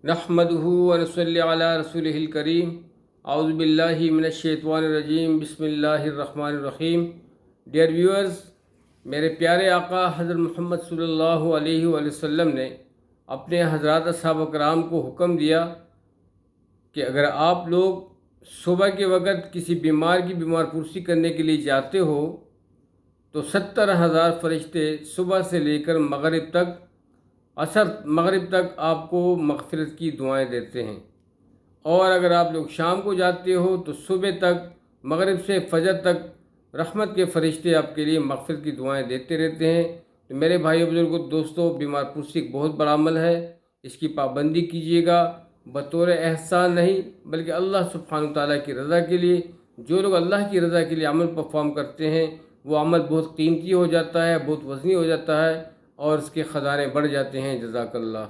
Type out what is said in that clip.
नहमदुहु व नसल्ली अला रसूलिहिल करीम। औज़ु बिल्लाहि मिनश्शैतानिर रजीम। बिस्मिल्लाहिर्रहमानिर्रहीम। डियर व्यूअर्स, मेरे प्यारे आका हज़रत मोहम्मद सल्लल्लाहु अलैहि वसल्लम ने अपने हज़रात असहाब कराम को हुक्म दिया कि अगर आप लोग सुबह के वक़्त किसी बीमार की बीमार पुरसी करने के लिए जाते हो तो 70,000 फरिश्ते सुबह से लेकर मगरिब तक मगरिब तक आपको मग़फ़िरत की दुआएं देते हैं। और अगर आप लोग शाम को जाते हो तो सुबह तक मगरिब से फजर तक रहमत के फ़रिश्ते आपके लिए मग़फ़िरत की दुआएं देते रहते हैं। तो मेरे भाई बुजुर्गों दोस्तों, बीमार पुरसी एक बहुत बड़ा अमल है, इसकी पाबंदी कीजिएगा, बतौर एहसान नहीं बल्कि अल्लाह सुब्हानहू तआला की रज़ा के लिए। जो लोग अल्लाह की रज़ा के लिए अमल परफॉर्म करते हैं वो अमल बहुत कीमती हो जाता है, बहुत वज़नी हो जाता है और उसके ख़ज़ाने बढ़ जाते हैं। जज़ाकल्लाह।